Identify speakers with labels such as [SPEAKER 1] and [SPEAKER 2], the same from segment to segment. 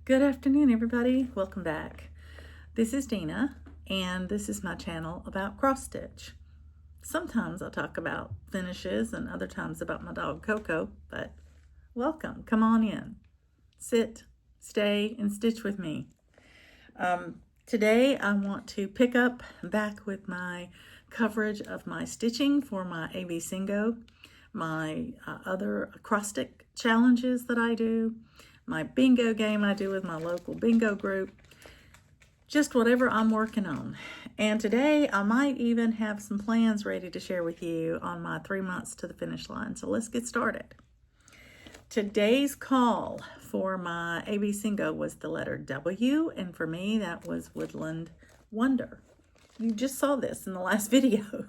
[SPEAKER 1] Good afternoon, everybody. Welcome back. This is Dina, and this is my channel about cross stitch. Sometimes I'll talk about finishes and other times about my dog Coco, but welcome. Come on in. Sit, stay, and stitch with me. Today I want to pick up back with my coverage of my stitching for my ABCingo, my other acrostic challenges that I do, my bingo game I do with my local bingo group, just whatever I'm working on. And today I might even have some plans ready to share with you on my 3 months to the finish line. So let's get started. Today's call for my ABCingo was the letter W, and for me that was Woodland Wonder. You just saw this in the last video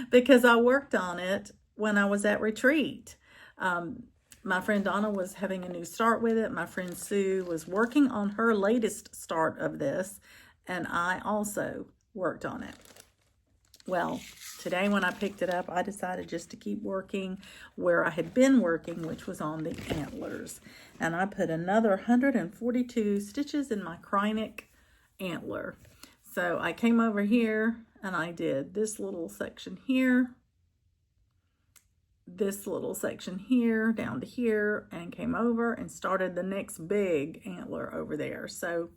[SPEAKER 1] because I worked on it when I was at retreat. My friend Donna was having a new start with it. My friend Sue was working on her latest start of this, and I also worked on it. Well, today when I picked it up, I decided just to keep working where I had been working, which was on the antlers. And I put another 142 stitches in my Krynic antler. So I came over here and I did this little section here, this little section here, down to here, and came over and started the next big antler over there. So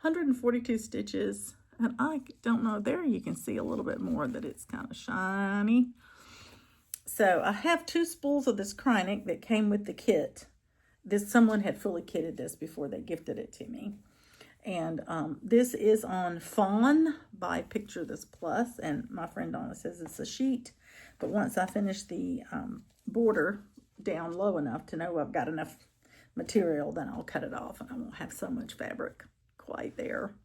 [SPEAKER 1] 142 stitches, and I don't know, there you can see a little bit more that it's kind of shiny. So I have 2 spools of this Krynic that came with the kit. Someone had fully kitted this before they gifted it to me. And this is on Vaughan by Picture This Plus, and my friend Donna says it's a sheet. But once I finish the border down low enough to know I've got enough material, then I'll cut it off and I won't have so much fabric quite there.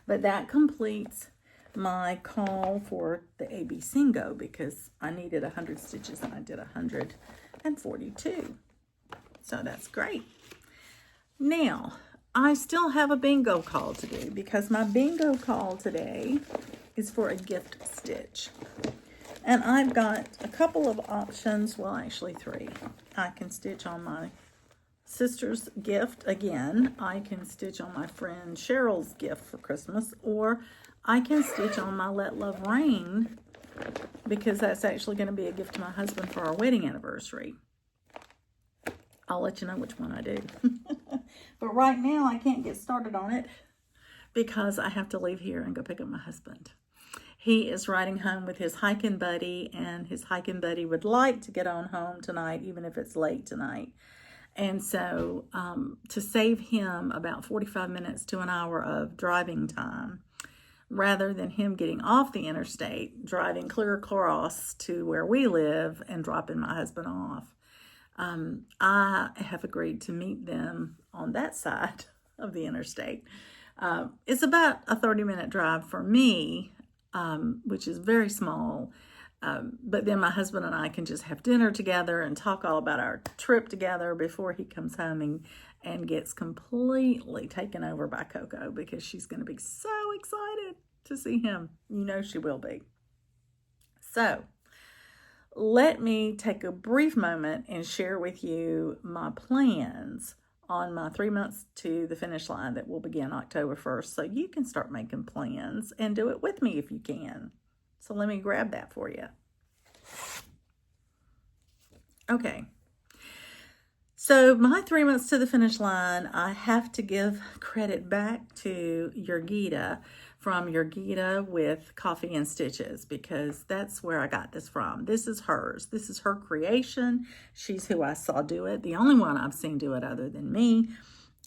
[SPEAKER 1] But that completes my call for the ABCingo because I needed 100 stitches and I did 142. So that's great. Now, I still have a bingo call to do because my bingo call today is for a gift stitch. And I've got a couple of options, well actually 3. I can stitch on my sister's gift again. I can stitch on my friend Cheryl's gift for Christmas, or I can stitch on my Let Love Rain because that's actually going to be a gift to my husband for our wedding anniversary. I'll let you know which one I do. But right now I can't get started on it because I have to leave here and go pick up my husband. He is riding home with his hiking buddy, and his hiking buddy would like to get on home tonight, even if it's late tonight. And so to save him about 45 minutes to an hour of driving time, rather than him getting off the interstate, driving clear across to where we live and dropping my husband off, I have agreed to meet them on that side of the interstate. It's about a 30-minute drive for me, which is very small. But then my husband and I can just have dinner together and talk all about our trip together before he comes home and gets completely taken over by Coco because she's going to be so excited to see him. You know she will be. So let me take a brief moment and share with you my plans on my 3 months to the finish line that will begin October 1st. So you can start making plans and do it with me if you can. So let me grab that for you. Okay. So my 3 months to the finish line, I have to give credit back to Yurgita from Yurgita with Coffee and Stitches because that's where I got this from. This is hers. This is her creation. She's who I saw do it. The only one I've seen do it other than me.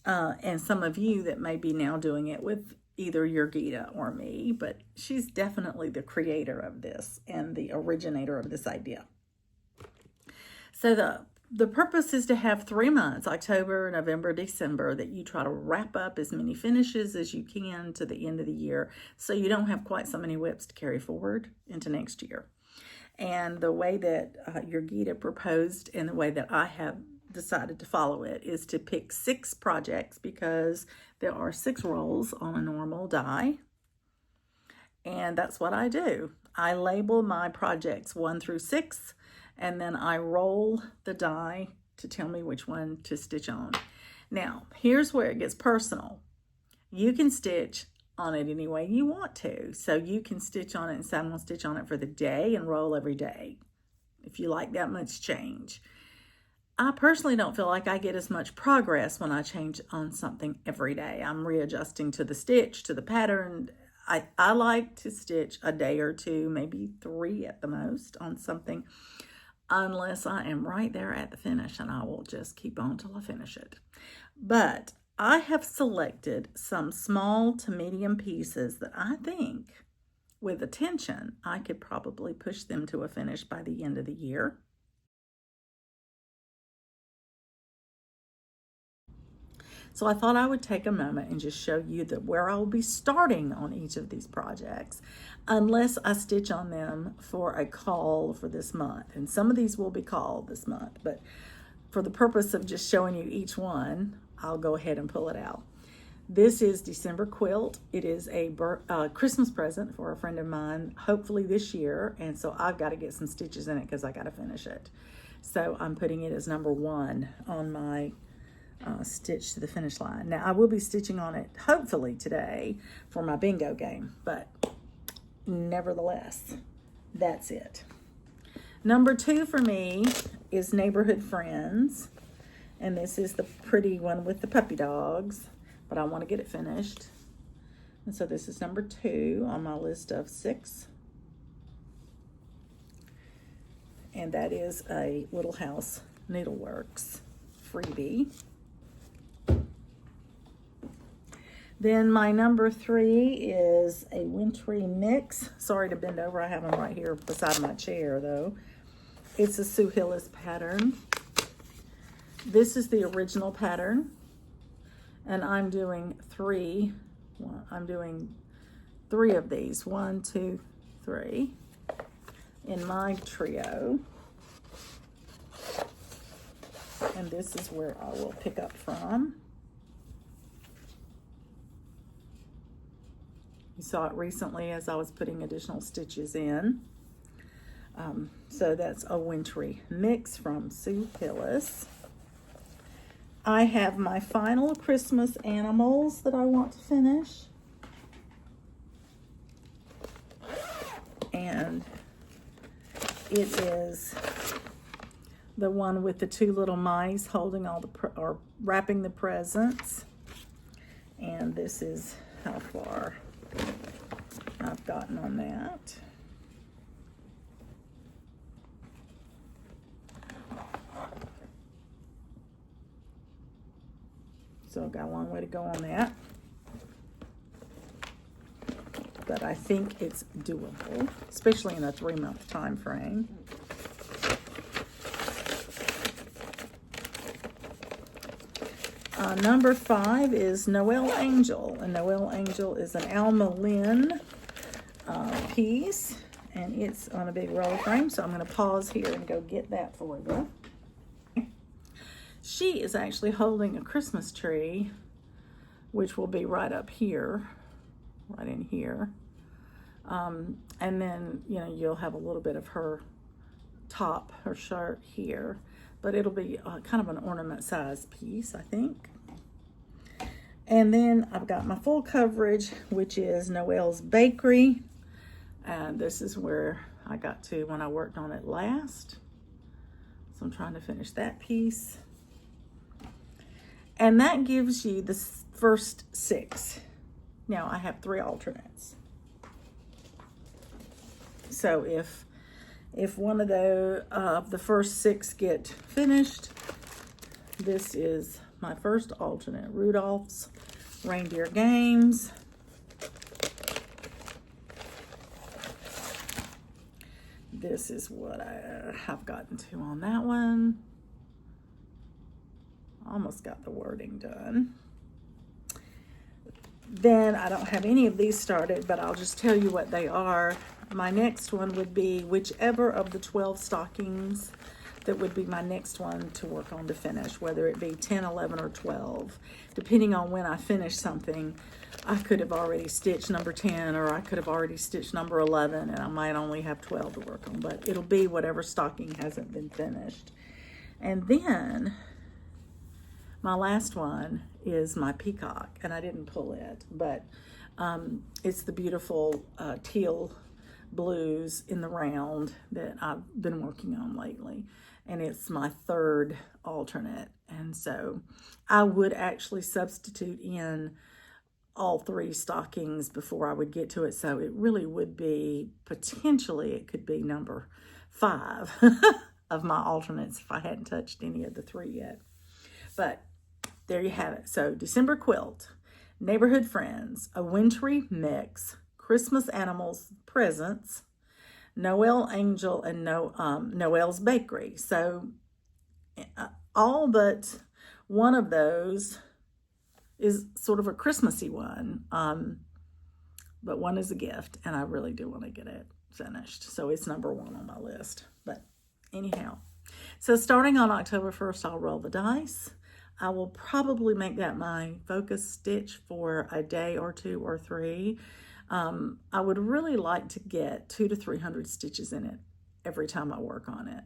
[SPEAKER 1] And some of you that may be now doing it with either Yurgita or me, but she's definitely the creator of this and the originator of this idea. So the purpose is to have 3 months, October, November, December, that you try to wrap up as many finishes as you can to the end of the year so you don't have quite so many whips to carry forward into next year. And the way that Yurgita proposed and the way that I have decided to follow it is to pick 6 projects because there are 6 rolls on a normal die. And that's what I do. I label my projects 1 through 6, and then I roll the die to tell me which one to stitch on. Now, here's where it gets personal. You can stitch on it any way you want to. So you can stitch on it and say, I'm going to stitch on it for the day and roll every day, if you like that much change. I personally don't feel like I get as much progress when I change on something every day. I'm readjusting to the stitch, to the pattern. I like to stitch a day or two, maybe 3 at the most on something, unless I am right there at the finish, and I will just keep on till I finish it. But I have selected some small to medium pieces that I think, with attention, I could probably push them to a finish by the end of the year. So I thought I would take a moment and just show you that where I will be starting on each of these projects, unless I stitch on them for a call for this month. And some of these will be called this month, but for the purpose of just showing you each one, I'll go ahead and pull it out. This is December Quilt. It is a Christmas present for a friend of mine, hopefully this year. And so I've got to get some stitches in it because I got to finish it. So I'm putting it as number 1 on my stitch to the finish line. Now I will be stitching on it hopefully today for my bingo game, but nevertheless, that's it. Number 2 for me is Neighborhood Friends, and this is the pretty one with the puppy dogs, but I want to get it finished. And so this is number 2 on my list of 6. And that is a Little House Needleworks freebie. Then my number 3 is a Wintry mix. Sorry to bend over, I have them right here beside my chair though. It's a Sue Willis pattern. This is the original pattern, and I'm doing 3. I'm doing 3 of these, 1, 2, 3, in my trio. And this is where I will pick up from. You saw it recently as I was putting additional stitches in. So that's a Wintry mix from Sue Willis. I have my final Christmas animals that I want to finish. And it is the one with the 2 little mice holding all the, or wrapping the presents. And this is how far I've gotten on that. So I've got a long way to go on that. But I think it's doable, especially in a 3-month time frame. Number 5 is Noel Angel, and Noel Angel is an Alma Lynne piece, and it's on a big roller frame, so I'm going to pause here and go get that for you. She is actually holding a Christmas tree, which will be right up here, right in here, and then, you know, you'll have a little bit of her top, her shirt here, but it'll be kind of an ornament size piece, I think. And then I've got my full coverage, which is Noel's Bakery. And this is where I got to when I worked on it last. So I'm trying to finish that piece. And that gives you the first 6. Now I have 3 alternates. So if one of the first 6 get finished, this is my first alternate, Rudolph's Reindeer Games. This is what I have gotten to on that one. Almost got the wording done. Then I don't have any of these started, but I'll just tell you what they are. My next one would be whichever of the 12 stockings that would be my next one to work on to finish, whether it be 10, 11, or 12. Depending on when I finish something, I could have already stitched number 10, or I could have already stitched number 11, and I might only have 12 to work on, but it'll be whatever stocking hasn't been finished. And then my last one is my peacock, and I didn't pull it, but it's the beautiful teal blues in the round that I've been working on lately, and it's my third alternate. And so I would actually substitute in all three stockings before I would get to it, so it really would be, potentially it could be number 5 of my alternates if I hadn't touched any of the 3 yet. But there you have it. So December quilt, neighborhood friends, a wintry mix, Christmas animals, presents, Noel Angel, and Noel's Bakery. So all but one of those is sort of a Christmassy one, but one is a gift, and I really do want to get it finished. So it's number 1 on my list. But anyhow, so starting on October 1st, I'll roll the dice. I will probably make that my focus stitch for a day or 2 or 3. I would really like to get 200 to 300 stitches in it every time I work on it.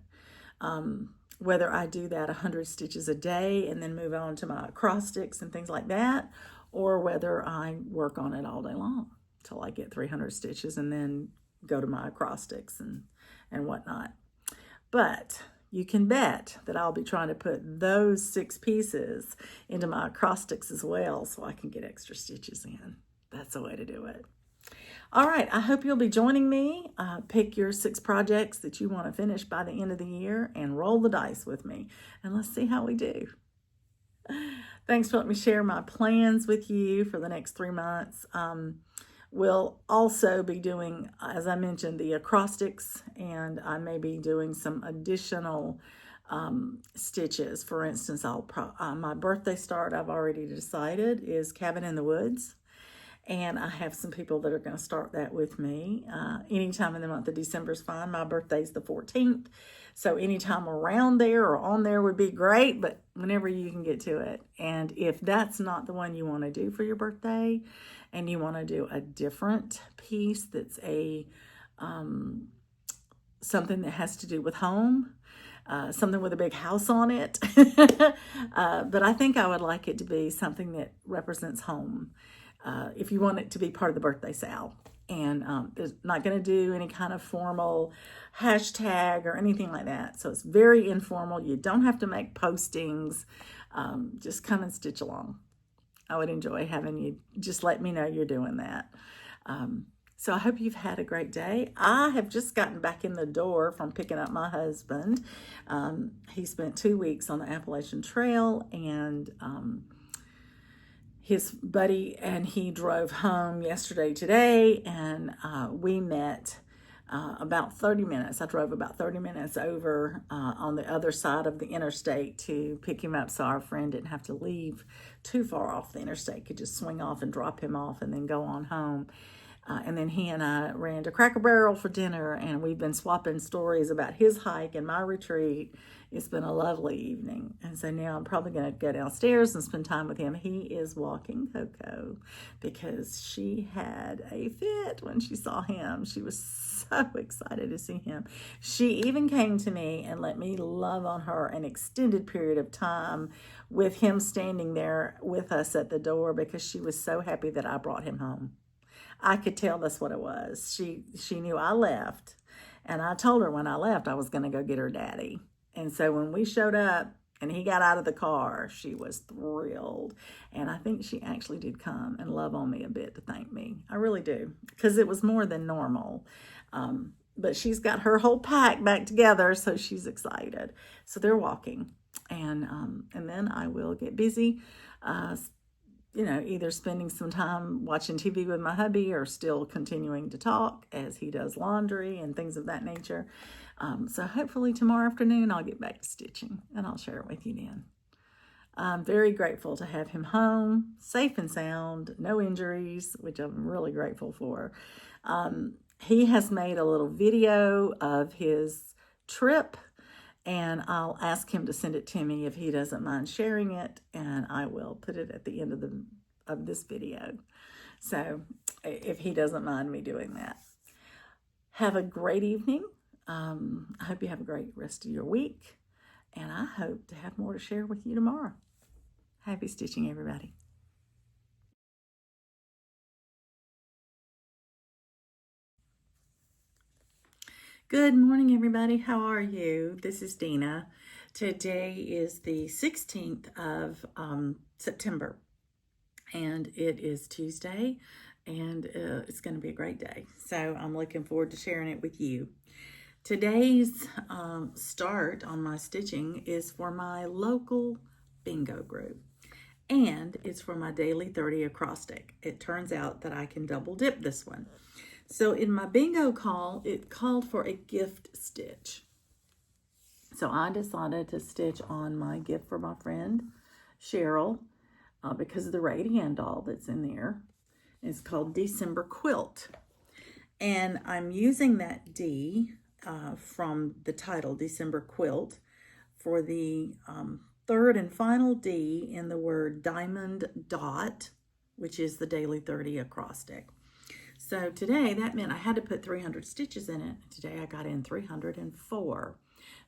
[SPEAKER 1] Whether I do that 100 stitches a day and then move on to my cross sticks and things like that, or whether I work on it all day long till I get 300 stitches and then go to my cross sticks and whatnot. But you can bet that I'll be trying to put those 6 pieces into my cross sticks as well, so I can get extra stitches in. That's the way to do it. All right, I hope you'll be joining me. Pick your 6 projects that you want to finish by the end of the year and roll the dice with me. And let's see how we do. Thanks for letting me share my plans with you for the next 3 months. We'll also be doing, as I mentioned, the acrostics, and I may be doing some additional stitches. For instance, my birthday start, I've already decided, is Cabin in the Woods. And I have some people that are going to start that with me. Anytime in the month of December is fine. My birthday's the 14th. So anytime around there or on there would be great, but whenever you can get to it. And if that's not the one you want to do for your birthday, and you want to do a different piece that's something that has to do with home, something with a big house on it. But I think I would like it to be something that represents home. If you want it to be part of the birthday sal. And there's not going to do any kind of formal hashtag or anything like that. So it's very informal. You don't have to make postings. Just come and stitch along. I would enjoy having you just let me know you're doing that. So I hope you've had a great day. I have just gotten back in the door from picking up my husband. He spent 2 weeks on the Appalachian Trail, and his buddy and he drove home yesterday, today, and we met about 30 minutes. I drove about 30 minutes over on the other side of the interstate to pick him up, so our friend didn't have to leave too far off the interstate, could just swing off and drop him off and then go on home. And then he and I ran to Cracker Barrel for dinner, and we've been swapping stories about his hike and my retreat. It's been a lovely evening. And so now I'm probably going to go downstairs and spend time with him. He is walking Coco because she had a fit when she saw him. She was so excited to see him. She even came to me and let me love on her an extended period of time with him standing there with us at the door because she was so happy that I brought him home. I could tell that's what it was. She knew I left, and I told her when I left I was going to go get her daddy. And so when we showed up and he got out of the car, she was thrilled. And I think she actually did come and love on me a bit to thank me. I really do, because it was more than normal. But she's got her whole pack back together, so she's excited. So they're walking, and then I will get busy. Either spending some time watching TV with my hubby or still continuing to talk as he does laundry and things of that nature. So hopefully tomorrow afternoon I'll get back to stitching and I'll share it with you then. I'm very grateful to have him home, safe and sound, no injuries, which I'm really grateful for. He has made a little video of his trip, and I'll ask him to send it to me if he doesn't mind sharing it, and I will put it at the end of this video. So if he doesn't mind me doing that. Have a great evening. I hope you have a great rest of your week, and I hope to have more to share with you tomorrow. Happy stitching, everybody. Good morning, everybody. How are you? This is Dina. Today is the 16th of September, and it is Tuesday, and it's going to be a great day. So I'm looking forward to sharing it with you. Today's start on my stitching is for my local bingo group, and it's for my daily 30 acrostic. It turns out that I can double dip this one. So in my bingo call, it called for a gift stitch. So I decided to stitch on my gift for my friend Cheryl because of the radian doll that's in there. It's called December Quilt. And I'm using that D from the title, December Quilt, for the third and final D in the word diamond dot, which is the daily 30 acrostic. So today, that meant I had to put 300 stitches in it. Today I got in 304.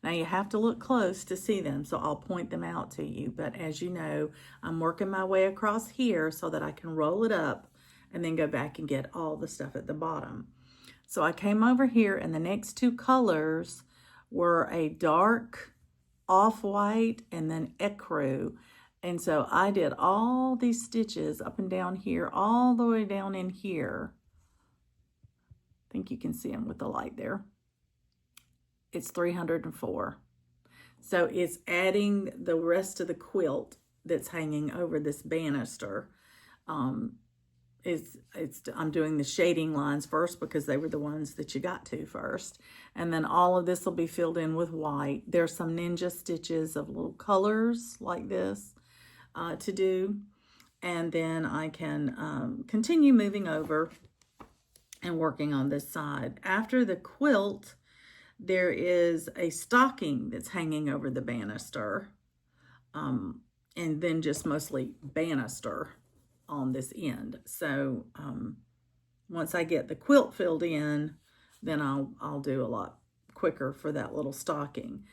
[SPEAKER 1] Now you have to look close to see them, so I'll point them out to you. But as you know, I'm working my way across here so that I can roll it up and then go back and get all the stuff at the bottom. So I came over here, and the next two colors were a dark off-white and then ecru. And so I did all these stitches up and down here, all the way down in here. I think you can see them with the light there. It's 304. So it's adding the rest of the quilt that's hanging over this banister. I'm doing the shading lines first because they were the ones that you got to first. And then all of this will be filled in with white. There's some ninja stitches of little colors like this to do. And then I can continue moving over and working on this side. After the quilt, there is a stocking that's hanging over the banister, and then just mostly banister on this end. So once I get the quilt filled in, then I'll do a lot quicker for that little stocking.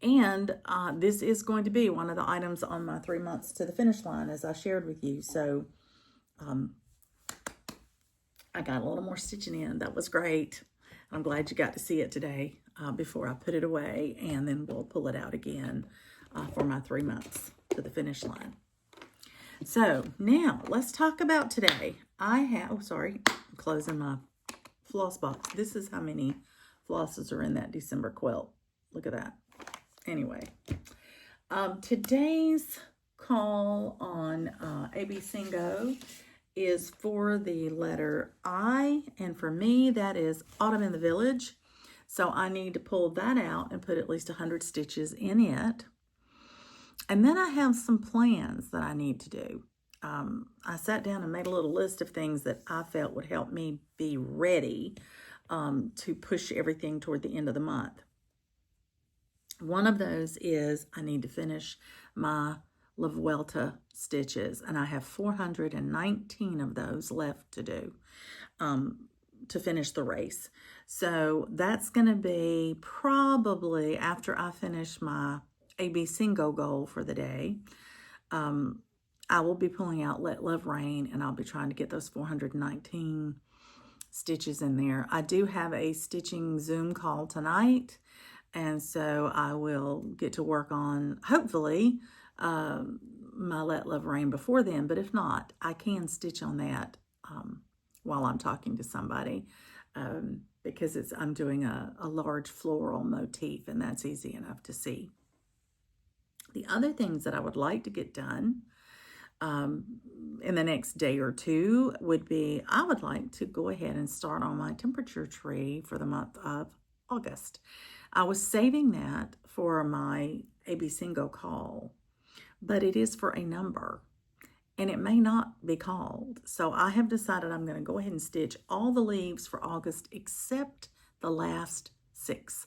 [SPEAKER 1] And this is going to be one of the items on my 3 months to the finish line, as I shared with you. So I got a little more stitching in. That was great. I'm glad you got to see it today before I put it away, and then we'll pull it out again for my 3 months to the finish line. So now let's talk about today. I'm closing my floss box. This is how many flosses are in that December quilt. Look at that. Anyway, today's call on ABCingo is for the letter I, and for me that is Autumn in the Village. So I need to pull that out and put at least 100 stitches in it. And then I have some plans that I need to do. I sat down and made a little list of things that I felt would help me be ready to push everything toward the end of the month. One of those is I need to finish my La Vuelta stitches, and I have 419 of those left to do to finish the race. So that's going to be probably after I finish my ABCingo goal for the day. I will be pulling out Let Love Rain, and I'll be trying to get those 419 stitches in there. I do have a stitching Zoom call tonight, and so I will get to work on, hopefully, my Let Love Rain before then. But if not, I can stitch on that while I'm talking to somebody because I'm doing a large floral motif, and that's easy enough to see. The other things that I would like to get done in the next day or two would be, I would like to go ahead and start on my temperature tree for the month of August. I was saving that for my ABCingo call, but it is for a number, and it may not be called. So I have decided I'm going to go ahead and stitch all the leaves for August except the last 6.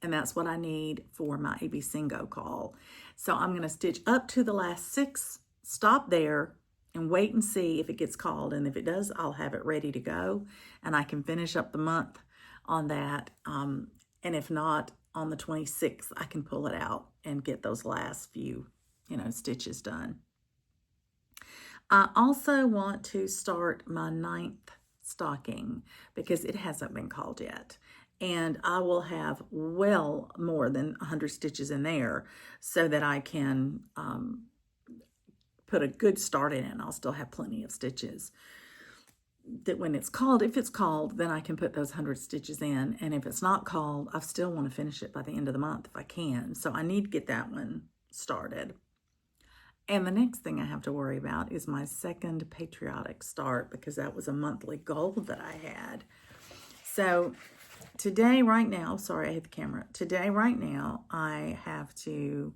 [SPEAKER 1] And that's what I need for my ABCingo call. So I'm going to stitch up to the last 6, stop there, and wait and see if it gets called. And if it does, I'll have it ready to go, and I can finish up the month on that. And if not, on the 26th, I can pull it out and get those last few, stitches done. I also want to start my 9th stocking because it hasn't been called yet. And I will have well more than 100 stitches in there so that I can put a good start in it. I'll still have plenty of stitches. That when it's called, if it's called, then I can put those 100 stitches in. And if it's not called, I still want to finish it by the end of the month if I can. So I need to get that one started. And the next thing I have to worry about is my second patriotic start, because that was a monthly goal that I had. So today, right now, sorry, I hit the camera. Today, right now, I have to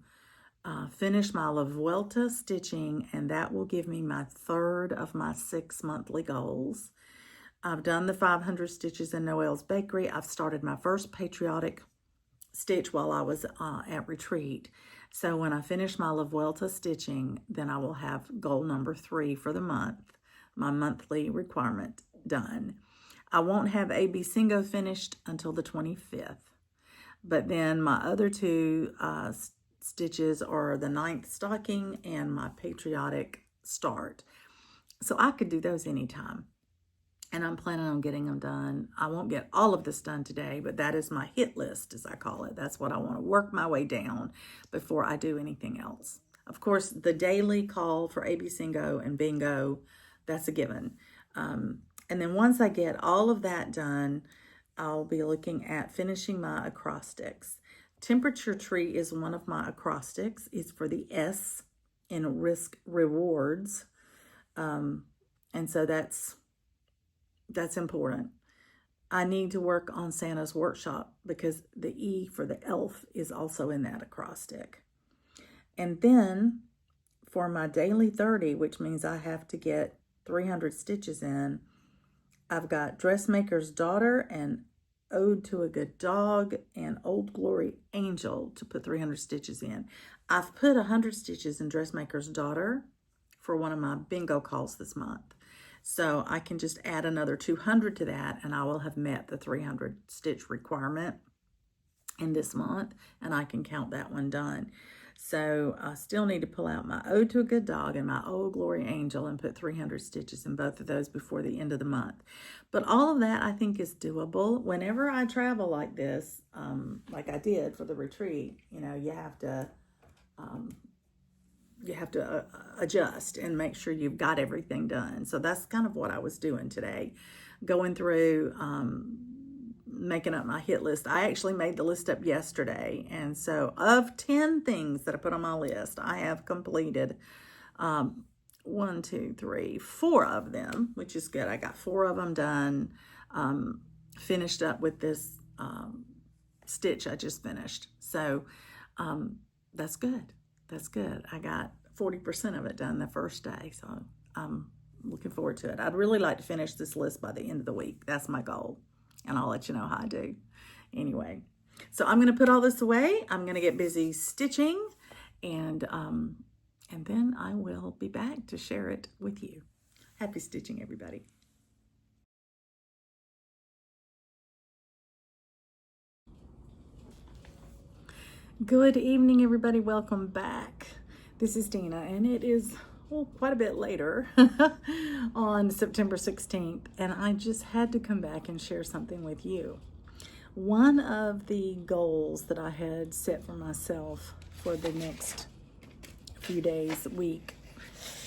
[SPEAKER 1] finish my La Vuelta stitching, and that will give me my 3rd of my 6 monthly goals. I've done the 500 stitches in Noel's Bakery. I've started my first patriotic stitch while I was at retreat. So when I finish my La Vuelta stitching, then I will have goal number 3 for the month, my monthly requirement done. I won't have ABCingo finished until the 25th, but then my other 2 stitches are the 9th stocking and my patriotic start. So I could do those anytime. And I'm planning on getting them done. I won't get all of this done today, but that is my hit list, as I call it. That's what I want to work my way down before I do anything else. Of course, the daily call for ABCingo and bingo, that's a given. And then once I get all of that done, I'll be looking at finishing my acrostics. Temperature Tree is one of my acrostics. It's for the S in Risk Rewards. And so that's important. I need to work on Santa's Workshop because the E for the elf is also in that acrostic. And then for my daily 30, which means I have to get 300 stitches in, I've got Dressmaker's Daughter and Ode to a Good Dog and Old Glory Angel to put 300 stitches in. I've put 100 stitches in Dressmaker's Daughter for one of my bingo calls this month. So I can just add another 200 to that, and I will have met the 300 stitch requirement in this month, and I can count that one done. So I still need to pull out my Ode to a Good Dog and my Old Glory Angel and put 300 stitches in both of those before the end of the month. But all of that I think is doable. Whenever I travel like this, like I did for the retreat, you have to adjust and make sure you've got everything done. So that's kind of what I was doing today, going through, making up my hit list. I actually made the list up yesterday. And so of 10 things that I put on my list, I have completed 4 of them, which is good. I got 4 of them done, finished up with this stitch I just finished. So that's good. That's good. I got 40% of it done the first day, so I'm looking forward to it. I'd really like to finish this list by the end of the week. That's my goal, and I'll let you know how I do. Anyway, so I'm going to put all this away. I'm going to get busy stitching, and then I will be back to share it with you. Happy stitching, everybody. Good evening, everybody. Welcome back. This is Dina, and it is quite a bit later on September 16th, and I just had to come back and share something with you. One of the goals that I had set for myself for the next few days, week,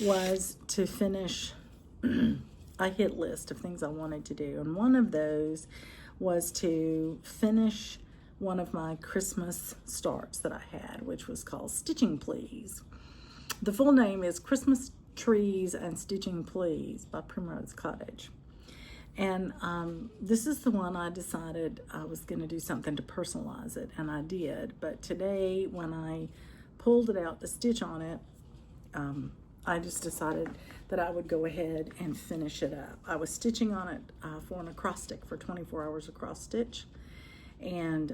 [SPEAKER 1] was to finish a hit list of things I wanted to do, and one of those was to finish one of my Christmas starts that I had, which was called Stitching Please. The full name is Christmas Trees and Stitching Please by Primrose Cottage. And this is the one I decided I was going to do something to personalize it, and I did. But today, when I pulled it out to stitch on it, I just decided that I would go ahead and finish it up. I was stitching on it for an acrostic for 24 hours across stitch. And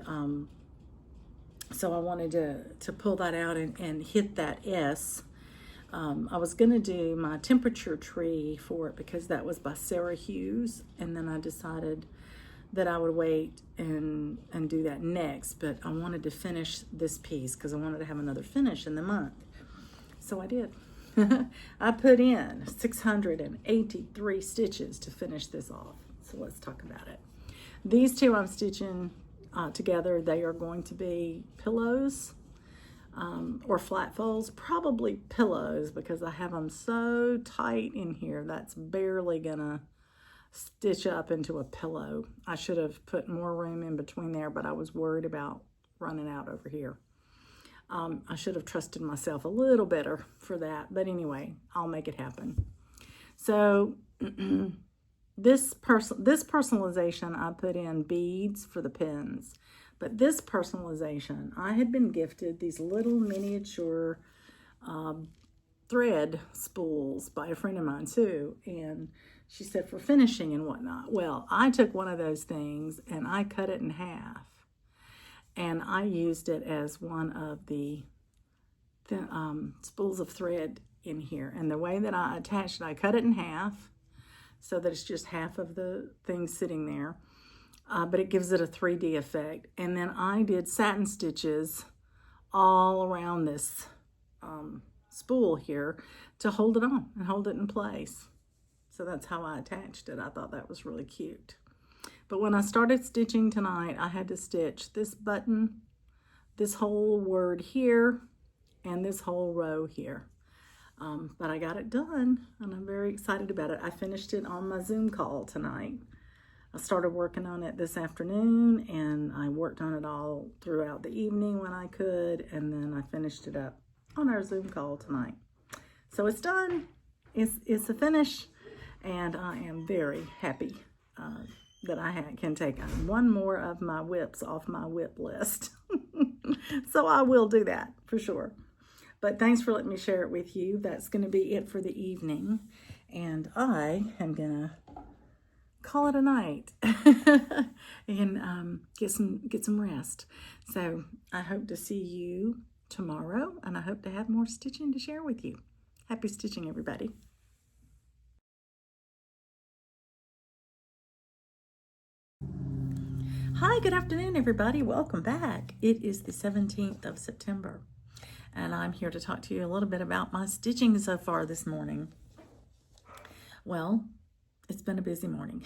[SPEAKER 1] so I wanted to pull that out and hit that S. I was going to do my Temperature Tree for it because that was by Hughes, and then I decided that I would wait and do that next, but I wanted to finish this piece because I wanted to have another finish in the month. So I did. I put in 683 stitches to finish this off. So let's talk about it. These two I'm stitching together. They are going to be pillows or flat folds, probably pillows because I have them so tight in here that's barely gonna stitch up into a pillow. I should have put more room in between there, but I was worried about running out over here. I should have trusted myself a little better for that, but anyway, I'll make it happen. So this personalization, I put in beads for the pins, but this personalization, I had been gifted these little miniature thread spools by a friend of mine too, and she said for finishing and whatnot. Well, I took one of those things and I cut it in half. And I used it as one of the spools of thread in here. And the way that I attached it, I cut it in half so that it's just half of the thing sitting there. But it gives it a 3D effect. And then I did satin stitches all around this spool here to hold it on and hold it in place. So that's how I attached it. I thought that was really cute. But when I started stitching tonight, I had to stitch this button, this whole word here, and this whole row here. But I got it done, and I'm very excited about it. I finished it on my Zoom call tonight. I started working on it this afternoon, and I worked on it all throughout the evening when I could, and then I finished it up on our Zoom call tonight. So it's done. It's a finish, and I am very happy that I can take one more of my whips off my whip list. So I will do that for sure. But thanks for letting me share it with you. That's going to be it for the evening. And I am going to call it a night and get some rest. So I hope to see you tomorrow, and I hope to have more stitching to share with you. Happy stitching, everybody. Hi, good afternoon, everybody. Welcome back. It is the 17th of September, and I'm here to talk to you a little bit about my stitching so far this morning. Well, it's been a busy morning.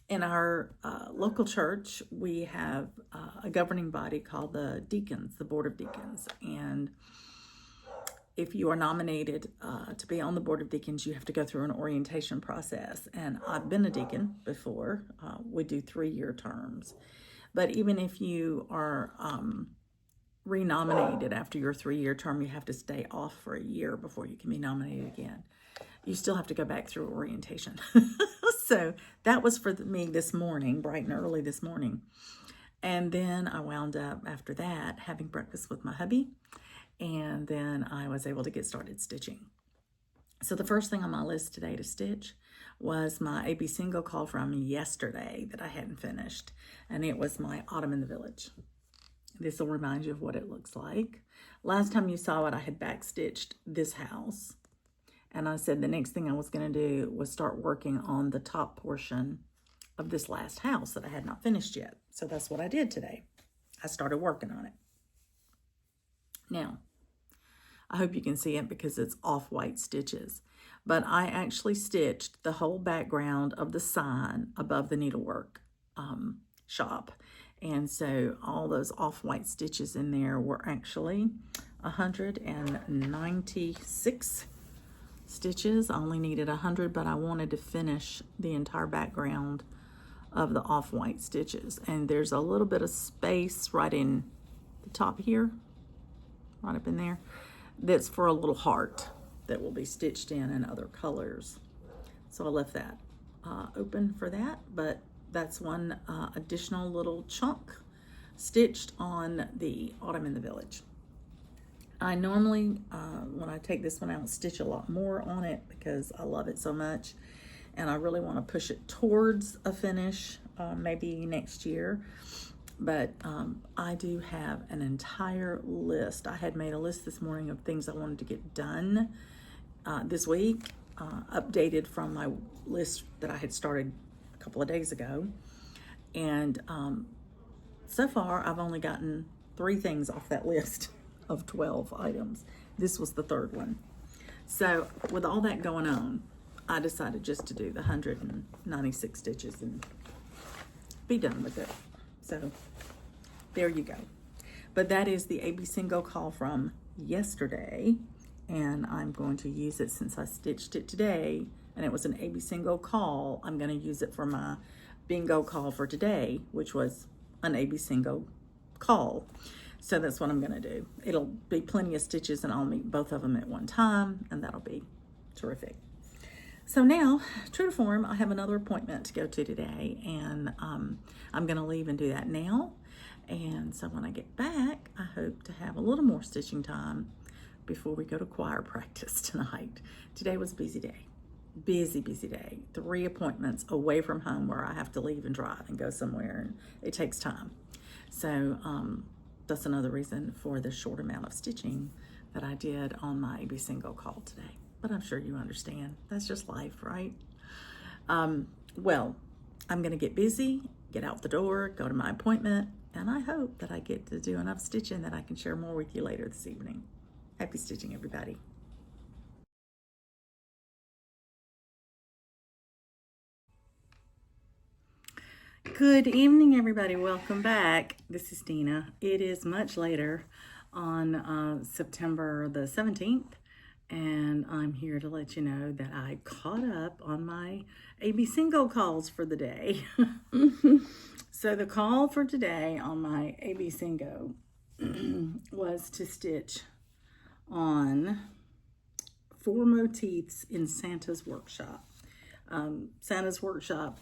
[SPEAKER 1] In our local church, we have a governing body called the Deacons, the Board of Deacons, and if you are nominated to be on the Board of Deacons, you have to go through an orientation process. And I've been a deacon before. We do 3-year terms. But even if you are renominated after your 3-year term, you have to stay off for a year before you can be nominated again. You still have to go back through orientation. So that was for me this morning, bright and early this morning. And then I wound up after that having breakfast with my hubby. And then I was able to get started stitching. So the first thing on my list today to stitch was my ABCingo call from yesterday that I hadn't finished. And it was my Autumn in the Village. This will remind you of what it looks like. Last time you saw it, I had backstitched this house. And I said the next thing I was going to do was start working on the top portion of this last house that I had not finished yet. So that's what I did today. I started working on it. Now, I hope you can see it because it's off-white stitches, but I actually stitched the whole background of the sign above the needlework shop. And so all those off-white stitches in there were actually 196 stitches. I only needed 100, but I wanted to finish the entire background of the off-white stitches. And there's a little bit of space right in the top here, right up in there, that's for a little heart that will be stitched in other colors. So I left that open for that, but that's one additional little chunk stitched on the Autumn in the Village. I normally, when I take this one out, stitch a lot more on it because I love it so much, and I really want to push it towards a finish maybe next year. But I do have an entire list. I had made a list this morning of things I wanted to get done this week, updated from my list that I had started a couple of days ago. And so far, I've only gotten 3 things off that list of 12 items. This was the third one. So with all that going on, I decided just to do the 196 stitches and be done with it. So there you go. But that is the ABCingo call from yesterday, and I'm going to use it since I stitched it today and it was an ABCingo call. I'm going to use it for my bingo call for today, which was an ABCingo call. So that's what I'm going to do. It'll be plenty of stitches and I'll meet both of them at one time, and that'll be terrific. So now, true to form, I have another appointment to go to today, and I'm going to leave and do that now. And so when I get back, I hope to have a little more stitching time before we go to choir practice tonight. Today was a busy day. Busy day. 3 appointments away from home where I have to leave and drive and go somewhere, and it takes time. So that's another reason for the short amount of stitching that I did on my ABCingo call today. But I'm sure you understand. That's just life, right? Well, I'm going to get busy, get out the door, go to my appointment, and I hope that I get to do enough stitching that I can share more with you later this evening. Happy stitching, everybody. Good evening, everybody. Welcome back. This is Dina. It is much later on September the 17th, and I'm here to let you know that I caught up on my ABCingo calls for the day. So the call for today on my ABCingo was to stitch on 4 motifs in Santa's Workshop. Santa's Workshop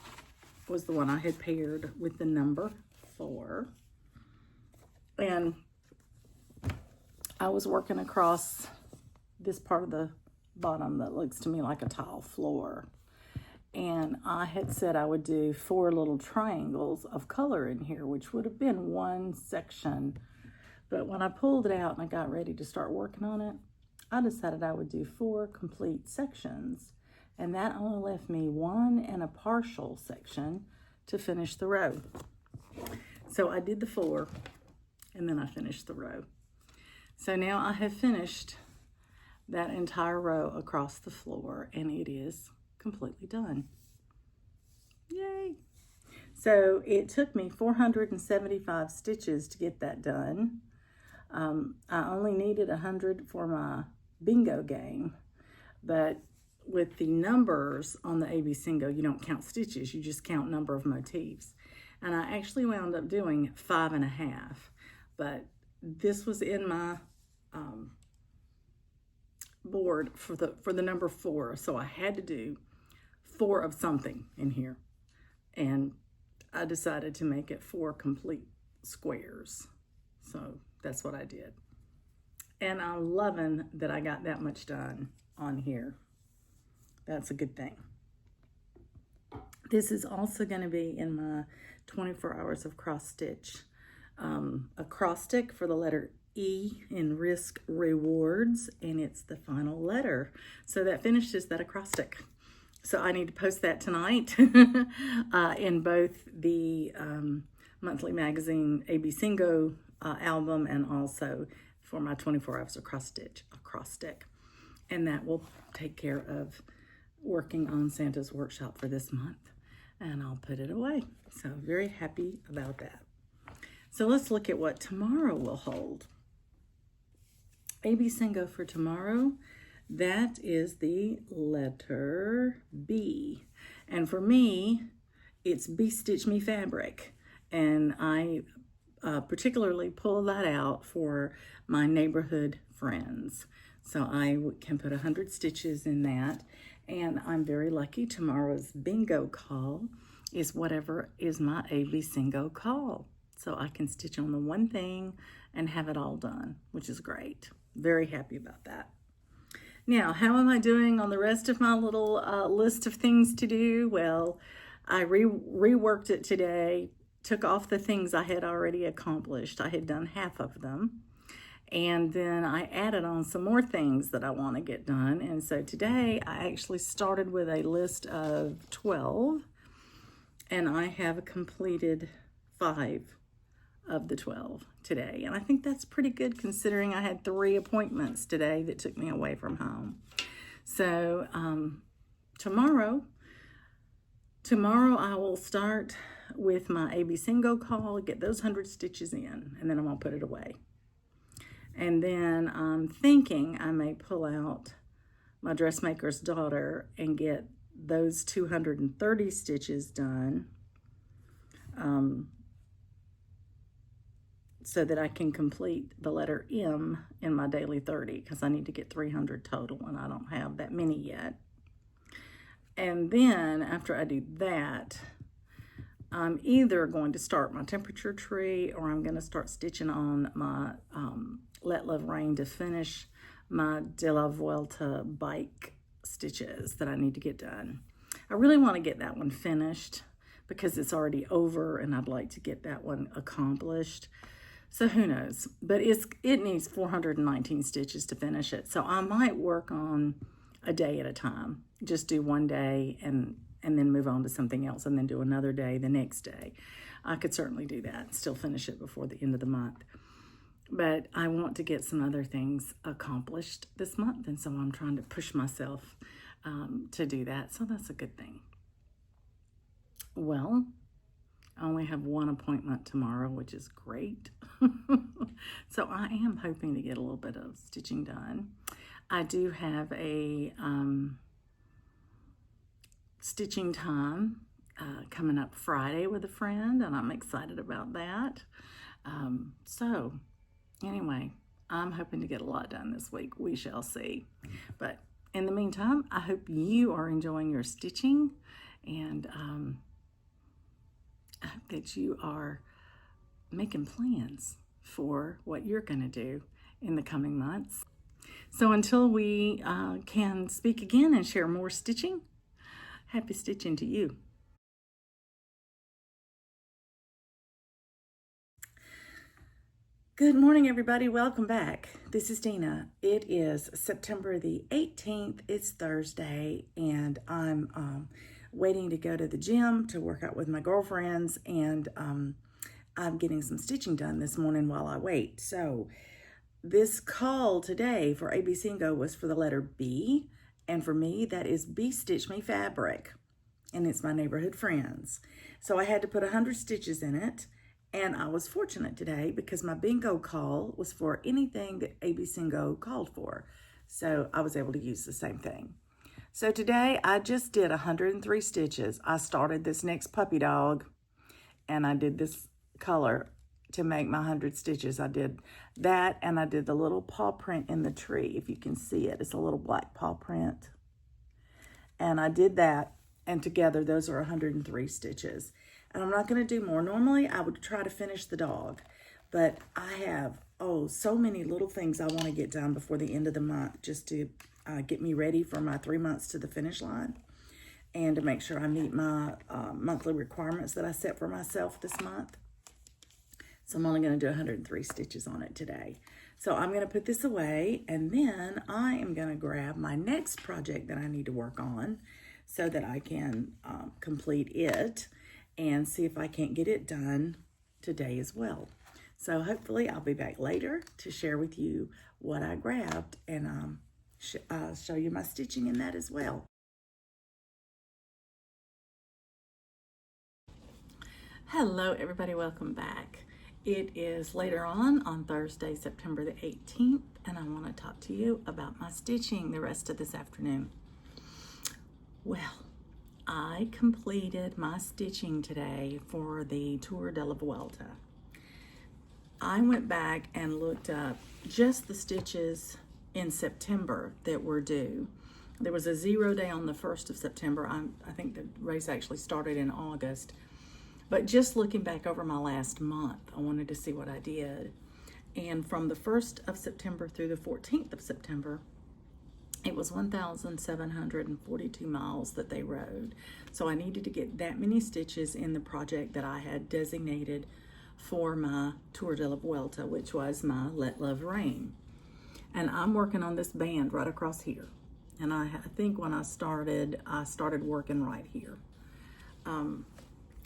[SPEAKER 1] was the one I had paired with the number 4. And I was working across this part of the bottom that looks to me like a tile floor. And I had said I would do 4 little triangles of color in here, which would have been one section. But when I pulled it out and I got ready to start working on it, I decided I would do 4 complete sections. And that only left me 1 and a partial section to finish the row. So I did the 4 and then I finished the row. So now I have finished that entire row across the floor, and it is completely done. Yay! So it took me 475 stitches to get that done. I only needed 100 for my bingo game, but with the numbers on the ABCingo, you don't count stitches, you just count number of motifs. And I actually wound up doing 5.5, but this was in my board for the number 4, so I had to do 4 of something in here, and I decided to make it 4 complete squares. So that's what I did, and I'm loving that I got that much done on here. That's a good thing. This is also going to be in my 24 hours of cross stitch acrostic for the letter E in Risk Rewards, and it's the final letter. So that finishes that acrostic. So I need to post that tonight in both the monthly magazine ABCingo album and also for my 24 hours of cross stitch acrostic. And that will take care of working on Santa's Workshop for this month. And I'll put it away. So very happy about that. So let's look at what tomorrow will hold. ABCingo for tomorrow, that is the letter B. And for me, it's Be Stitch Me fabric. And I particularly pull that out for my neighborhood friends. So I can put 100 stitches in that. And I'm very lucky tomorrow's bingo call is whatever is my ABCingo call. So I can stitch on the one thing and have it all done, which is great. Very happy about that. Now, how am I doing on the rest of my little list of things to do? Well, I reworked it today, took off the things I had already accomplished. I had done half of them. And then I added on some more things that I want to get done. And so today I actually started with a list of 12, and I have completed 5 of the 12. today. And I think that's pretty good considering I had 3 appointments today that took me away from home. So tomorrow I will start with my ABCingo call, get those 100 stitches in, and then I'm gonna put it away. And then I'm thinking I may pull out my dressmaker's daughter and get those 230 stitches done, so that I can complete the letter M in my daily 30, because I need to get 300 total and I don't have that many yet. And then after I do that, I'm either going to start my temperature tree or I'm going to start stitching on my Let Love Rain to finish my De La Vuelta bike stitches that I need to get done. I really want to get that one finished because it's already over and I'd like to get that one accomplished. So who knows, but it needs 419 stitches to finish it. So I might work on a day at a time, just do one day and then move on to something else and then do another day the next day. I could certainly do that, still finish it before the end of the month. But I want to get some other things accomplished this month, and so I'm trying to push myself to do that, so that's a good thing. Well, I only have 1 appointment tomorrow, which is great. So I am hoping to get a little bit of stitching done. I do have a stitching time coming up Friday with a friend, and I'm excited about that. So anyway, I'm hoping to get a lot done this week. We shall see. But in the meantime, I hope you are enjoying your stitching, and I hope that you are making plans for what you're going to do in the coming months. So until we can speak again and share more stitching, happy stitching to you. Good morning, everybody. Welcome back. This is Dina. It is September the 18th. It's Thursday, and I'm waiting to go to the gym to work out with my girlfriends, and I'm getting some stitching done this morning while I wait. So this call today for ABCingo was for the letter B, and for me that is B Stitch Me Fabric, and it's my neighborhood friends. So I had to put 100 stitches in it, and I was fortunate today because my bingo call was for anything that ABCingo called for. So I was able to use the same thing. So today I just did 103 stitches. I started this next puppy dog and I did this color to make my 100 stitches. I did that, and I did the little paw print in the tree. If you can see it, it's a little black paw print. And I did that, and together those are 103 stitches. And I'm not going to do more. Normally I would try to finish the dog, but I have, so many little things I want to get done before the end of the month, just to get me ready for my 3 months to the finish line, and to make sure I meet my monthly requirements that I set for myself this month. So I'm only going to do 103 stitches on it today. So I'm going to put this away, and then I am going to grab my next project that I need to work on so that I can complete it and see if I can't get it done today as well. So hopefully I'll be back later to share with you what I grabbed, and show you my stitching in that as well. Hello everybody, welcome back. It is later on Thursday, September the 18th, and I want to talk to you about my stitching the rest of this afternoon. Well, I completed my stitching today for the Tour de la Vuelta. I went back and looked up just the stitches in September that were due. There was a 0 day on the 1st of September. I think the race actually started in August. But just looking back over my last month, I wanted to see what I did. And from the 1st of September through the 14th of September, it was 1,742 miles that they rode. So I needed to get that many stitches in the project that I had designated for my Tour de la Vuelta, which was my Let Love Rain. And I'm working on this band right across here. And I think when I started working right here.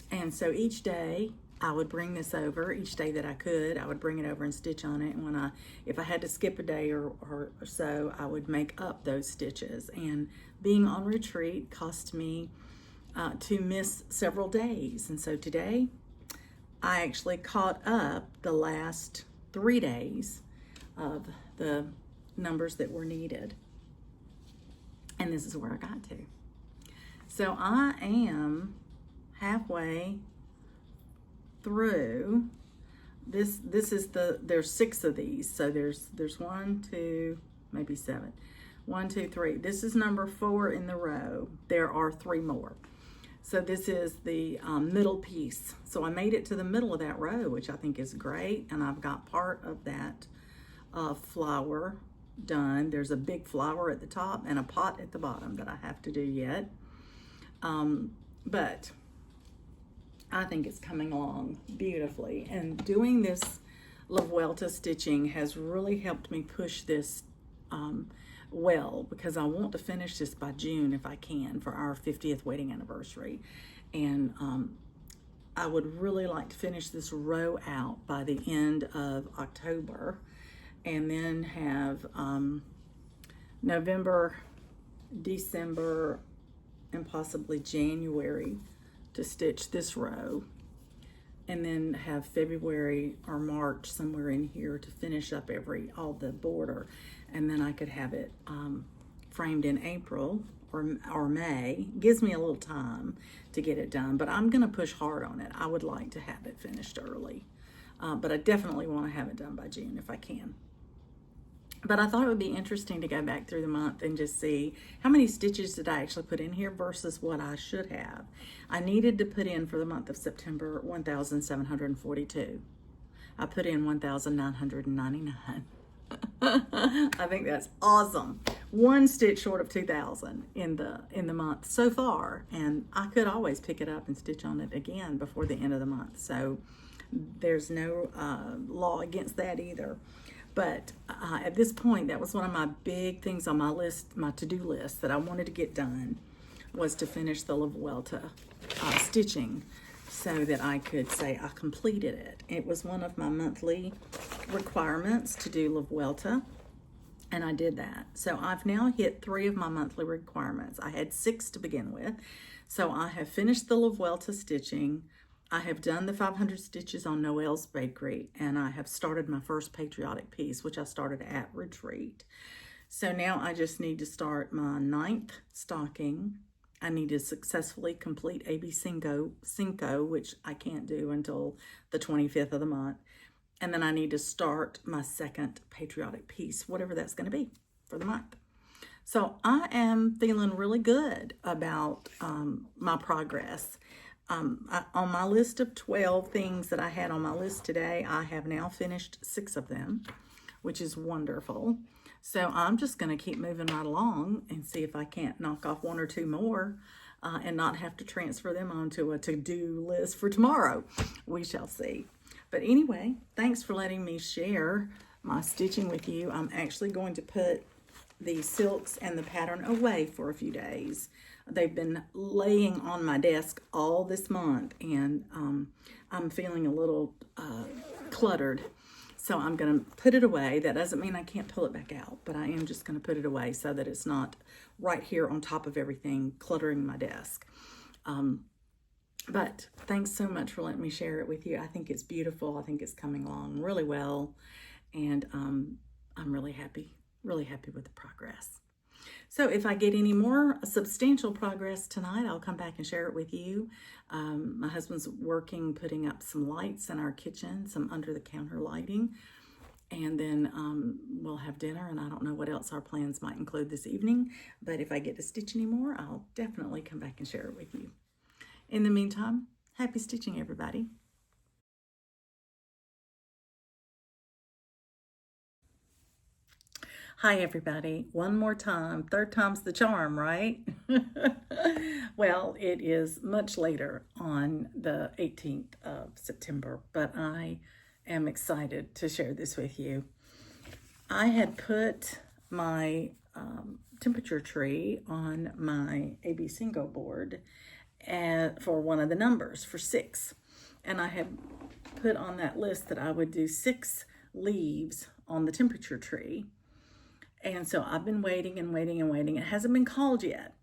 [SPEAKER 1] And so each day I would bring this over each day that I could. I would bring it over and stitch on it. And if I had to skip a day or so, I would make up those stitches. And being on retreat cost me to miss several days. And so today, I actually caught up the last 3 days of the numbers that were needed. And this is where I got to. So I am halfway through this. There's 6 of these, so there's 1, 2, maybe 7, 1, 2, 3. This is number 4 in the row. There are 3 more, so this is the middle piece. So I made it to the middle of that row, which I think is great, and I've got part of that flower done. There's a big flower at the top and a pot at the bottom that I have to do yet, but I think it's coming along beautifully. And doing this La Vuelta stitching has really helped me push this well, because I want to finish this by June if I can for our 50th wedding anniversary. And I would really like to finish this row out by the end of October, and then have November, December, and possibly January to stitch this row, and then have February or March somewhere in here to finish up all the border, and then I could have it framed in April or May. Gives me a little time to get it done, but I'm gonna push hard on it. I would like to have it finished early, but I definitely want to have it done by June if I can. But I thought it would be interesting to go back through the month and just see how many stitches did I actually put in here versus what I should have. I needed to put in for the month of September 1,742. I put in 1,999. I think that's awesome. 1 stitch short of 2,000 in the month so far, and I could always pick it up and stitch on it again before the end of the month. So there's no law against that either. But at this point, that was one of my big things on my list, my to-do list, that I wanted to get done, was to finish the La Vuelta stitching so that I could say I completed it. It was one of my monthly requirements to do La Vuelta, and I did that. So I've now hit 3 of my monthly requirements. I had 6 to begin with. So I have finished the La Vuelta stitching. I have done the 500 stitches on Noel's bakery, and I have started my first patriotic piece, which I started at retreat. So now I just need to start my 9th stocking. I need to successfully complete ABCingo, which I can't do until the 25th of the month. And then I need to start my 2nd patriotic piece, whatever that's going to be for the month. So I am feeling really good about my progress. On my list of 12 things that I had on my list today, I have now finished 6 of them, which is wonderful. So I'm just going to keep moving right along and see if I can't knock off 1 or 2 more and not have to transfer them onto a to-do list for tomorrow. We shall see. But anyway, thanks for letting me share my stitching with you. I'm actually going to put the silks and the pattern away for a few days. They've been laying on my desk all this month, and I'm feeling a little cluttered. So I'm going to put it away. That doesn't mean I can't pull it back out, but I am just going to put it away so that it's not right here on top of everything, cluttering my desk. But thanks so much for letting me share it with you. I think it's beautiful. I think it's coming along really well, and I'm really happy with the progress. So if I get any more substantial progress tonight, I'll come back and share it with you. My husband's working, putting up some lights in our kitchen, some under-the-counter lighting. And then we'll have dinner, and I don't know what else our plans might include this evening. But if I get to stitch anymore, I'll definitely come back and share it with you. In the meantime, happy stitching, everybody. Hi, everybody. One more time. 3rd time's the charm, right? Well, it is much later on the 18th of September, but I am excited to share this with you. I had put my temperature tree on my ABCingo board for one of the numbers, for 6. And I had put on that list that I would do 6 leaves on the temperature tree. And so I've been waiting and waiting and waiting. It hasn't been called yet.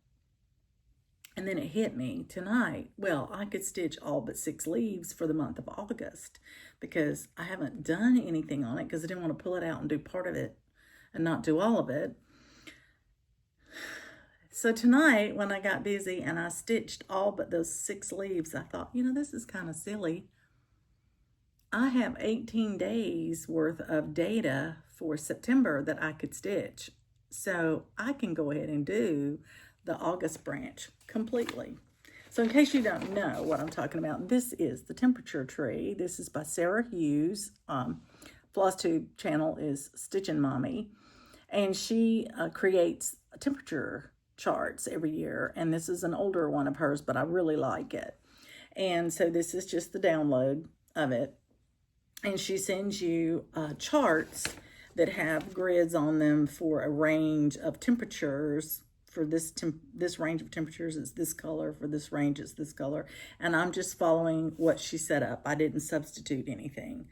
[SPEAKER 1] And then it hit me tonight. Well, I could stitch all but 6 leaves for the month of August because I haven't done anything on it because I didn't want to pull it out and do part of it and not do all of it. So tonight when I got busy and I stitched all but those 6 leaves, I thought, you know, this is kind of silly. I have 18 days worth of data for September that I could stitch. So I can go ahead and do the August branch completely. So in case you don't know what I'm talking about, this is the temperature tree. This is by Sarah Hughes. FlossTube channel is Stitchin' Mommy. And she creates temperature charts every year. And this is an older one of hers, but I really like it. And so this is just the download of it. And she sends you charts that have grids on them for a range of temperatures. For this range of temperatures, it's this color. For this range, it's this color. And I'm just following what she set up. I didn't substitute anything.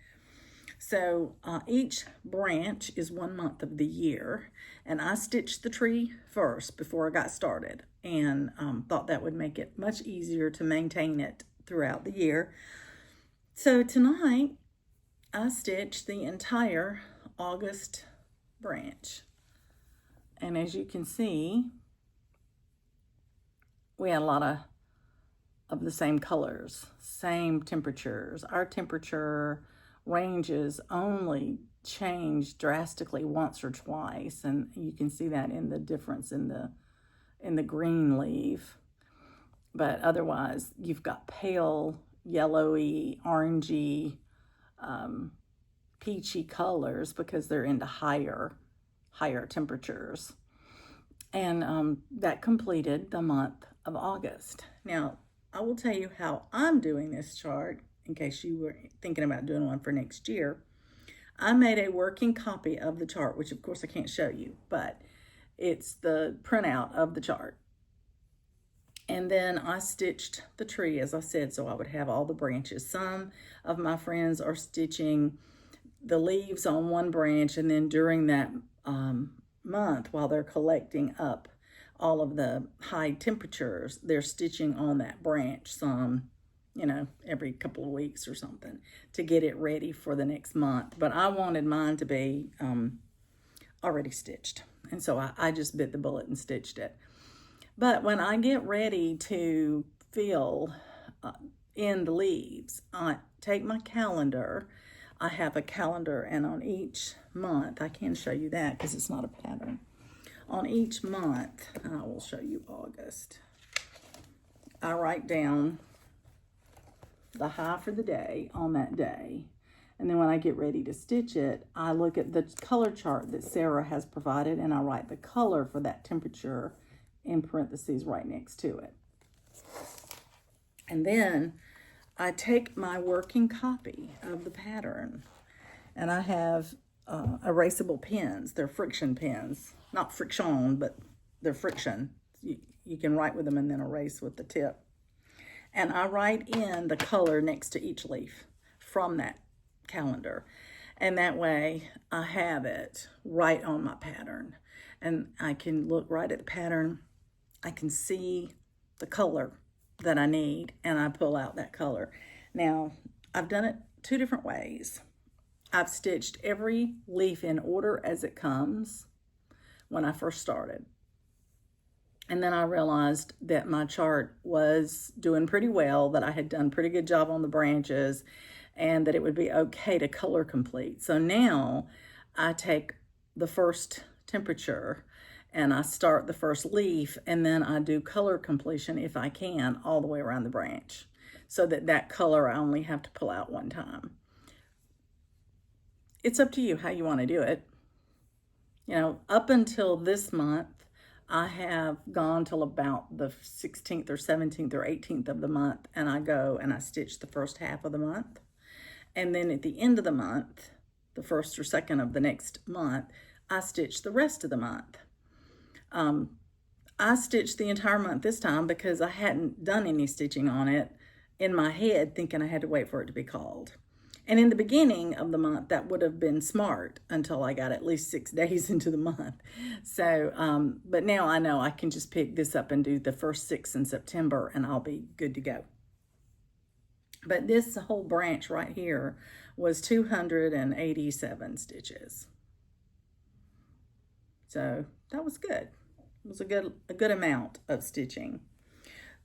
[SPEAKER 1] So each branch is 1 month of the year. And I stitched the tree first before I got started. And thought that would make it much easier to maintain it throughout the year. So tonight, I stitched the entire August branch. And as you can see, we had a lot of the same colors, same temperatures. Our temperature ranges only change drastically once or twice, and you can see that in the difference in the green leaf. But otherwise, you've got pale, yellowy, orangey, peachy colors because they're into higher temperatures. And that completed the month of August. Now, I will tell you how I'm doing this chart in case you were thinking about doing one for next year. I made a working copy of the chart, which of course I can't show you, but it's the printout of the chart. And then I stitched the tree, as I said, so I would have all the branches. Some of my friends are stitching the leaves on one branch, and then during that month, while they're collecting up all of the high temperatures, they're stitching on that branch some, you know, every couple of weeks or something to get it ready for the next month. But I wanted mine to be already stitched. And so I just bit the bullet and stitched it. But when I get ready to fill in the leaves, I take my calendar. I have a calendar, and on each month, I can show you that because it's not a pattern. On each month, and I will show you August, I write down the high for the day on that day. And then when I get ready to stitch it, I look at the color chart that Sarah has provided, and I write the color for that temperature in parentheses right next to it. And then I take my working copy of the pattern, and I have erasable pens. They're friction pens, not friction, but they're friction. You can write with them and then erase with the tip. And I write in the color next to each leaf from that calendar. And that way I have it right on my pattern. And I can look right at the pattern. I can see the color that I need, and I pull out that color. Now, I've done it 2 different ways. I've stitched every leaf in order as it comes when I first started. And then I realized that my chart was doing pretty well, that I had done a pretty good job on the branches, and that it would be okay to color complete. So now I take the first temperature and I start the first leaf, and then I do color completion if I can all the way around the branch, so that color I only have to pull out one time. It's up to you how you want to do it. You know, up until this month, I have gone till about the 16th or 17th or 18th of the month, and I go and I stitch the first half of the month. And then at the end of the month, the 1st or 2nd of the next month, I stitch the rest of the month. I stitched the entire month this time because I hadn't done any stitching on it in my head thinking I had to wait for it to be called. And in the beginning of the month, that would have been smart until I got at least 6 days into the month. So, but now I know I can just pick this up and do the first 6 in September and I'll be good to go. But this whole branch right here was 287 stitches. So that was good. It was a good amount of stitching.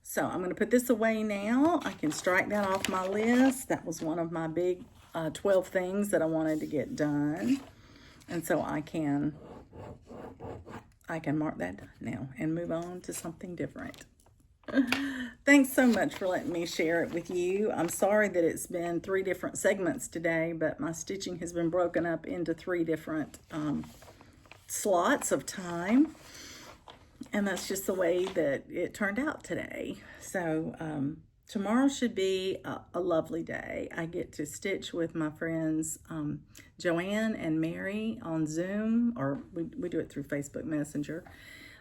[SPEAKER 1] So I'm going to put this away now. I can strike that off my list. That was one of my big 12 things that I wanted to get done. And so I can mark that done now and move on to something different. Thanks so much for letting me share it with you. I'm sorry that it's been 3 different segments today, but my stitching has been broken up into 3 different slots of time. And that's just the way that it turned out today. So tomorrow should be a lovely day. I get to stitch with my friends Joanne and Mary on Zoom, or we do it through Facebook Messenger.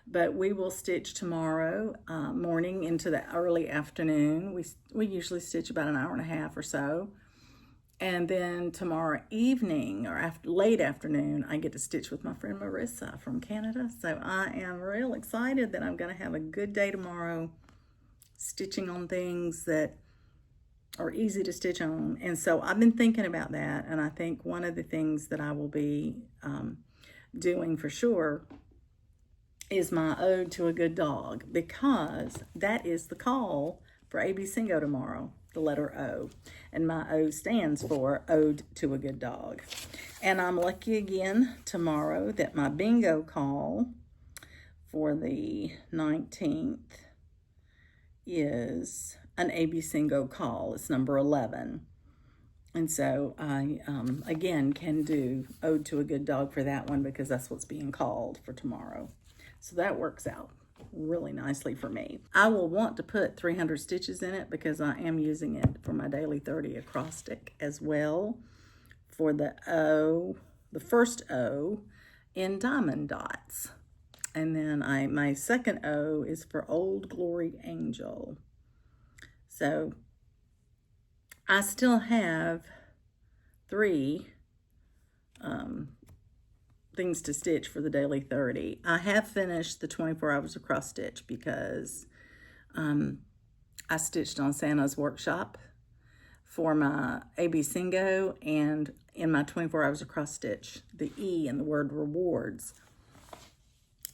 [SPEAKER 1] But we will stitch tomorrow morning into the early afternoon. We usually stitch about an hour and a half or so. And then tomorrow evening or late afternoon, I get to stitch with my friend Marissa from Canada. So I am real excited that I'm going to have a good day tomorrow stitching on things that are easy to stitch on. And so I've been thinking about that. And I think one of the things that I will be doing for sure is my Ode to a Good Dog, because that is the call for ABCingo tomorrow. The letter O, and my O stands for Ode to a Good Dog. And I'm lucky again tomorrow that my bingo call for the 19th is an ABCingo call. It's number 11. And so I, again, can do Ode to a Good Dog for that one because that's what's being called for tomorrow. So that works out really nicely for me. I will want to put 300 stitches in it because I am using it for my daily 30 acrostic as well for the O, the first O in diamond dots. And then my second O is for Old Glory Angel. So I still have 3 things to stitch for the daily 30. I have finished the 24 hours of cross stitch because I stitched on Santa's workshop for my ABCingo, and in my 24 hours of cross stitch, the E in the word rewards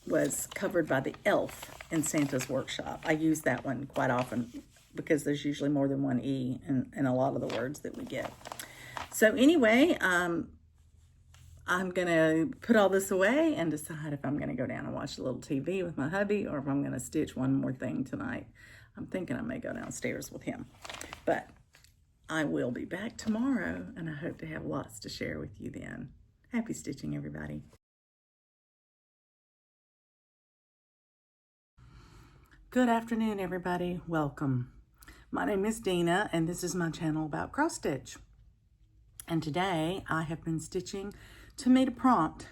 [SPEAKER 1] was covered by the elf in Santa's workshop. I use that one quite often because there's usually more than one E in a lot of the words that we get. So anyway, I'm going to put all this away and decide if I'm going to go down and watch a little TV with my hubby or if I'm going to stitch one more thing tonight. I'm thinking I may go downstairs with him. But I will be back tomorrow, and I hope to have lots to share with you then. Happy stitching, everybody. Good afternoon, everybody. Welcome. My name is Dina, and this is my channel about cross stitch. And today I have been stitching to meet a prompt.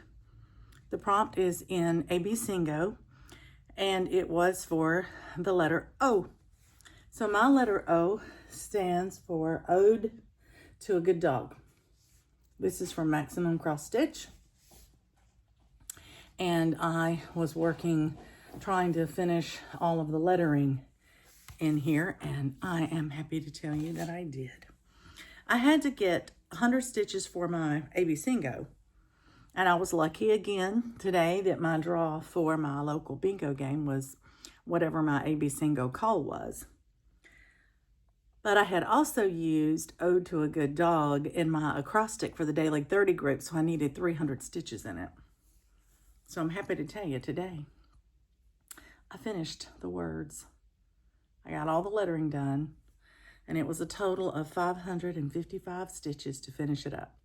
[SPEAKER 1] The prompt is in ABCingo, and it was for the letter O. So my letter O stands for Ode to a Good Dog. This is from Maximum Cross Stitch, and I was trying to finish all of the lettering in here, and I am happy to tell you that I did. I had to get 100 stitches for my ABCingo, and I was lucky again today that my draw for my local bingo game was whatever my ABCingo call was. But I had also used Ode to a Good Dog in my acrostic for the daily 30 group, so I needed 300 stitches in it. So I'm happy to tell you today, I finished the words. I got all the lettering done, and it was a total of 555 stitches to finish it up.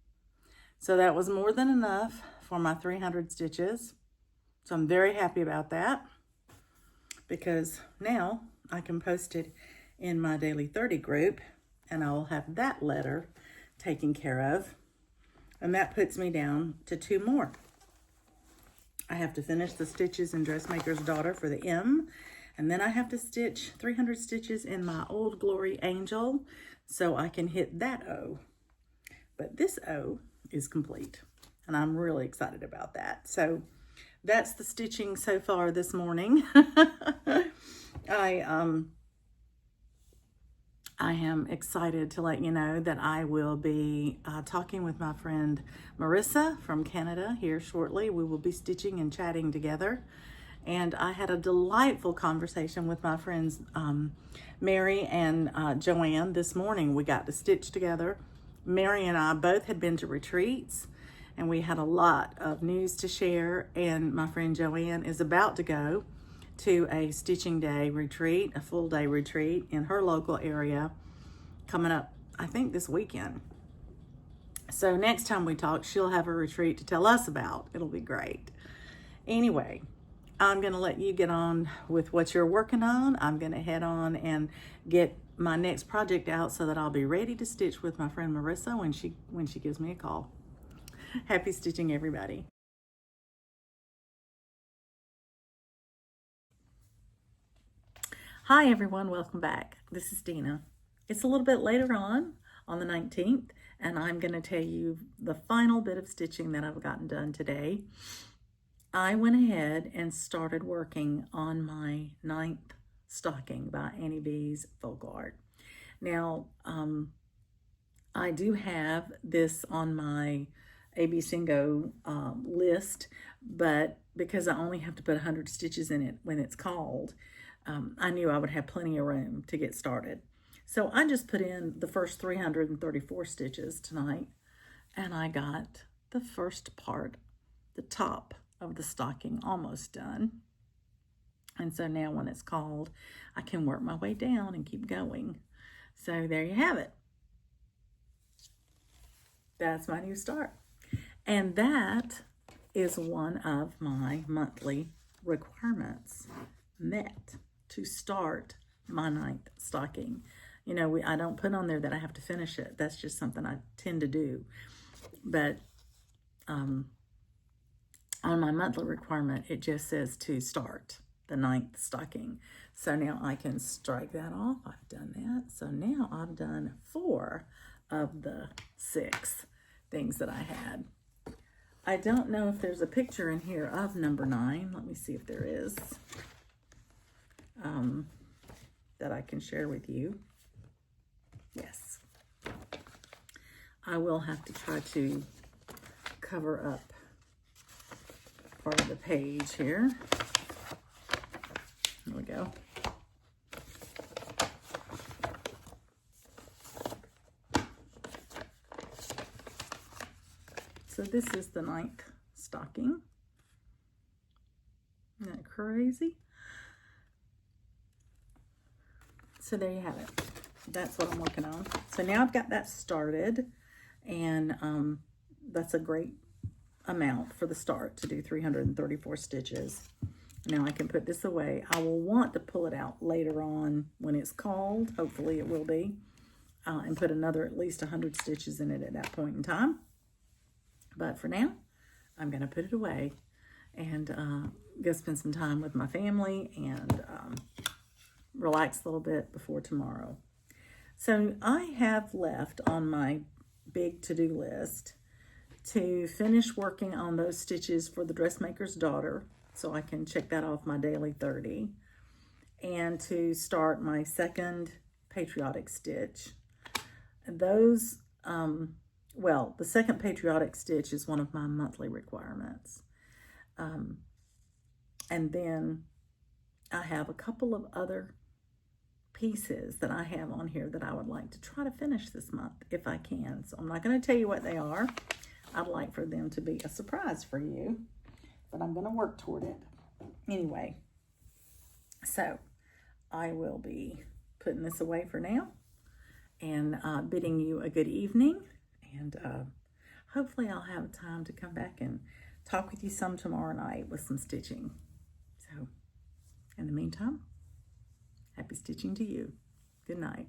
[SPEAKER 1] So that was more than enough for my 300 stitches. So I'm very happy about that because now I can post it in my daily 30 group and I'll have that letter taken care of. And that puts me down to 2 more. I have to finish the stitches in Dressmaker's Daughter for the M, And then I have to stitch 300 stitches in my Old Glory Angel so I can hit that O. But this O is complete, and I'm really excited about that. So that's the stitching so far this morning. I am excited to let you know that I will be talking with my friend Marissa from Canada here shortly. We will be stitching and chatting together. And I had a delightful conversation with my friends Mary and Joanne this morning. We got to stitch together. Mary and I both had been to retreats, and we had a lot of news to share. And my friend Joanne is about to go to a stitching day retreat, a full day retreat in her local area coming up, I think, this weekend. So next time we talk, she'll have a retreat to tell us about. It'll be great. Anyway, I'm going to let you get on with what you're working on. I'm going to head on and get my next project out so that I'll be ready to stitch with my friend Marissa when she gives me a call. Happy stitching, everybody. Hi, everyone. Welcome back. This is Dina. It's a little bit later on the 19th, and I'm going to tell you the final bit of stitching that I've gotten done today. I went ahead and started working on my 9th stocking by Annie Beez Folk Art. Now, I do have this on my ABCingo list, but because I only have to put 100 stitches in it when it's called, I knew I would have plenty of room to get started. So I just put in the first 334 stitches tonight, and I got the first part, the top of the stocking, almost done. And so now when it's called, I can work my way down and keep going. So there you have it. That's my new start. And that is one of my monthly requirements met to start my 9th stocking. You know, I don't put on there that I have to finish it. That's just something I tend to do. But on my monthly requirement, it just says to start the 9th stocking. So now I can strike that off. I've done that. So now I've done 4 of the 6 things that I had. I don't know if there's a picture in here of number 9. Let me see if there is, that I can share with you. Yes. I will have to try to cover up part of the page here. There we go. So this is the 9th stocking. Isn't that crazy? So there you have it. That's what I'm working on. So now I've got that started, and that's a great amount for the start to do 334 stitches. Now I can put this away. I will want to pull it out later on when it's called. Hopefully it will be. And put another at least 100 stitches in it at that point in time. But for now, I'm going to put it away and go spend some time with my family and relax a little bit before tomorrow. So I have left on my big to-do list to finish working on those stitches for the dressmaker's daughter, so I can check that off my daily 30, and to start my 2nd patriotic stitch. Those, well, the 2nd patriotic stitch is one of my monthly requirements. And then I have a couple of other pieces that I have on here that I would like to try to finish this month if I can. So I'm not going to tell you what they are. I'd like for them to be a surprise for you, but I'm going to work toward it. Anyway, so I will be putting this away for now and bidding you a good evening. And hopefully I'll have time to come back and talk with you some tomorrow night with some stitching. So in the meantime, happy stitching to you. Good night.